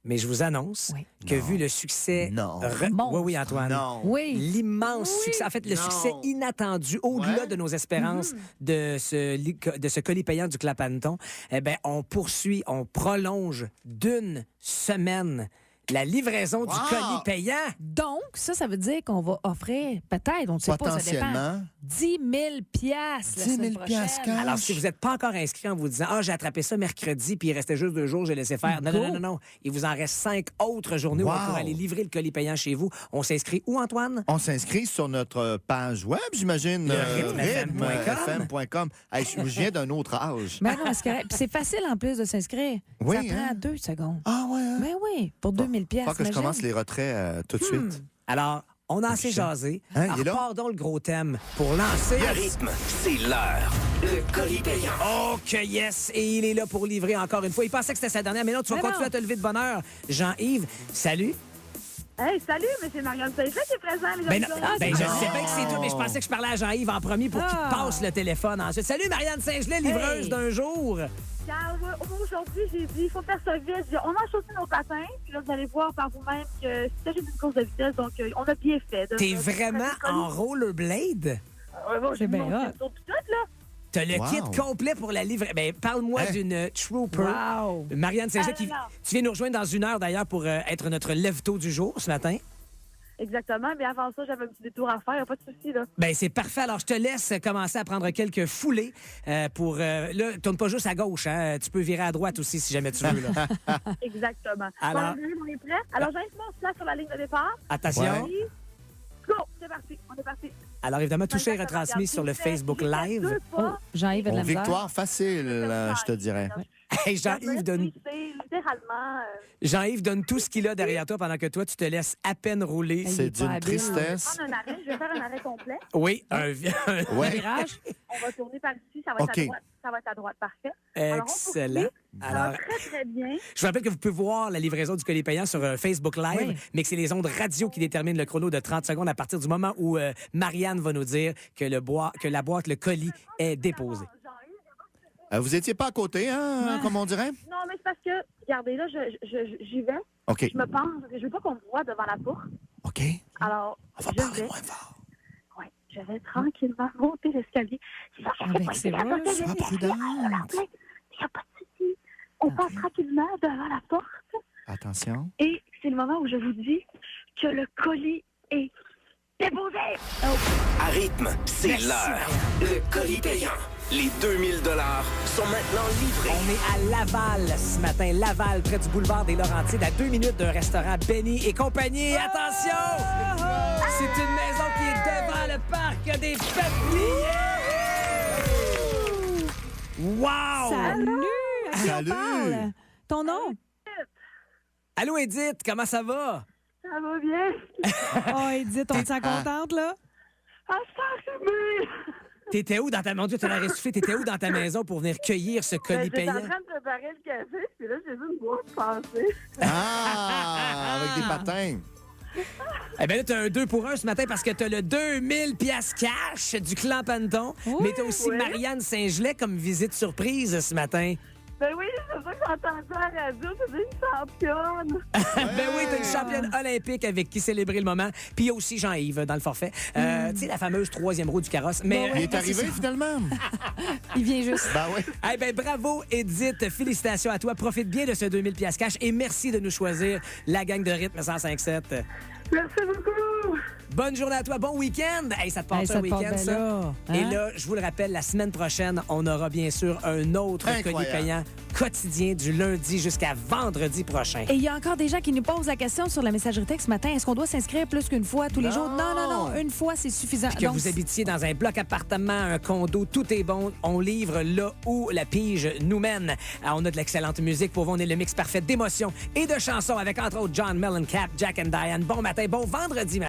mais je vous annonce que vu le succès... Oui, Antoine. Non. Oui. L'immense succès, en fait, le succès inattendu, au-delà de nos espérances de ce colis payant du Clapanton, eh bien, on prolonge d'une semaine la livraison du colis payant. Donc, ça veut dire qu'on va offrir, peut-être, on ne sait pas, ça dépend, Potentiellement. 10 000 piastres la 10 000 semaine prochaine. piastres cash. Alors, si vous n'êtes pas encore inscrit en vous disant « Ah, j'ai attrapé ça mercredi, puis il restait juste 2 jours, j'ai laissé faire. » Non. Il vous en reste 5 autres journées où on pourra aller livrer le colis payant chez vous. On s'inscrit où, Antoine? On s'inscrit sur notre page web, j'imagine. rythmefm.com. Hey, je viens d'un autre âge. Ben non, c'est correct. Puis c'est facile en plus de s'inscrire. Oui, Ça prend hein? 2 secondes. Ah ouais, hein? Ben oui, pour 2 000 Faut piastres. que je imagine. commence les retraits tout de suite. Alors, on a assez jasé. Hein, il est Alors, là? pardon le gros thème pour lancer... Le rythme, c'est l'heure. Le colis payant. Oh que yes! Et il est là pour livrer encore une fois. Il pensait que c'était sa dernière, mais non, tu vas continuer à te lever de bonne heure. Jean-Yves, salut. Hey, salut, mais c'est Marianne Saint-Gelais qui est présent, les Ben, amis. je sais bien que c'est toi, mais je pensais que je parlais à Jean-Yves en premier pour qu'il te passe le téléphone ensuite. Salut Marianne Saint-Gelais, livreuse d'un jour. Car aujourd'hui, j'ai dit, il faut faire ça vite. On a chaussé nos patins, puis là, vous allez voir par vous-même que c'était juste une course de vitesse, donc on a bien fait. T'es vraiment en rollerblade? C'est bien hot. Tout, là. T'as le Wow. kit complet pour la livrer. Ben, parle-moi d'une Trooper. Wow. Marianne Saint-Gelais, Ah, non. tu viens nous rejoindre dans 1 heure d'ailleurs pour être notre lève-tôt du jour ce matin. Exactement, mais avant ça, j'avais un petit détour à faire, pas de souci, là. Ben c'est parfait. Alors, je te laisse commencer à prendre quelques foulées pour... là, tourne pas juste à gauche, hein. Tu peux virer à droite aussi si jamais tu veux. Là. Exactement. Alors- Bon, on est prêt? Alors, j'invite mon place sur la ligne de départ. Attention. Puis, go! C'est parti, on est parti. Alors, évidemment, tout ça est retransmis sur le Facebook Live. Deux Oh, fois. Jean-Yves a de la misère. Victoire facile, je te dirais. Hey, Jean-Yves donne... C'est littéralement... Jean-Yves donne tout ce qu'il a derrière toi pendant que toi, tu te laisses à peine rouler. Hey, il C'est est pas d'une habile. tristesse. prendre un arrêt, je vais faire un arrêt complet. Oui, Ouais. Virage. On va tourner par ici, ça va être OK. à droite. Ça va être à droite, parfait. Alors, on Excellent. poursuit. Ça va Alors, très, très bien. je vous rappelle que vous pouvez voir la livraison du colis payant sur Facebook Live, Oui. mais que c'est les ondes radio qui déterminent le chrono de 30 secondes à partir du moment où Marianne va nous dire que la boîte, le colis est déposée. Vous étiez pas à côté, hein, comme on dirait? Non, mais c'est parce que, regardez, là, j'y vais. OK. Je me pense, je veux pas qu'on me voit devant la porte. OK. Alors, On va je parler vais. moins fort. Oui, je vais tranquillement monter l'escalier. Avec ses roches. Sois prudente. Il n'y a pas de souci. On passe tranquillement devant la porte. Attention. Et c'est le moment où je vous dis que le colis est déposé. À rythme, c'est Merci, l'heure. Le colis payant. Les 2000 sont maintenant livrés. On est à Laval ce matin. Laval, près du boulevard des Laurentides, à 2 minutes d'un restaurant Benny et compagnie. Attention! C'est une maison qui est devant le parc des Peupliers! Wow! Salut! À qui on Salut! parle? Ton nom? Allô, Edith, comment ça va? Ça va bien? Oh, Edith, on te sent contente, là? Ah, ça, c'est bien! T'étais où dans ta... Mon Dieu, t'as l'air essoufflé. T'étais où dans ta maison pour venir cueillir ce colis J'étais en payant? train de préparer le café, puis là, j'ai vu une boîte passer. Ah, avec des patins. Eh bien là, t'as un 2 pour 1 ce matin parce que t'as le 2000 piastres cash du clan Panton, mais t'as aussi oui. Marianne Saint-Gelais comme visite surprise ce matin. Ben oui, c'est ça que j'ai entendu à la radio, c'est une championne. Ben oui, t'as une championne olympique avec qui célébrer le moment. Puis il y a aussi Jean-Yves dans le forfait. Tu sais, la fameuse 3e roue du carrosse. Mais, Il est arrivé, finalement? Il vient juste. Ben oui. Eh ben, bravo, Edith. Félicitations à toi. Profite bien de ce 2000 piastres cash et merci de nous choisir la gang de rythme 105.7. Merci beaucoup. Bonne journée à toi. Bon week-end. Hey, ça te passe Hey, ça un te passe week-end, bien ça? là. Et Hein? là, je vous le rappelle, la semaine prochaine, on aura bien sûr un autre colis Incroyable. payant quotidien du lundi jusqu'à vendredi prochain. Et il y a encore des gens qui nous posent la question sur la messagerie texte ce matin. Est-ce qu'on doit s'inscrire plus qu'une fois tous les jours? Non. Une fois, c'est suffisant. Que vous habitiez dans un bloc appartement, un condo, tout est bon. On livre là où la pige nous mène. On a de l'excellente musique. Pour vous, on est le mix parfait d'émotions et de chansons avec entre autres John Mellencamp, Jack and Diane. Bon matin, bon vendredi matin.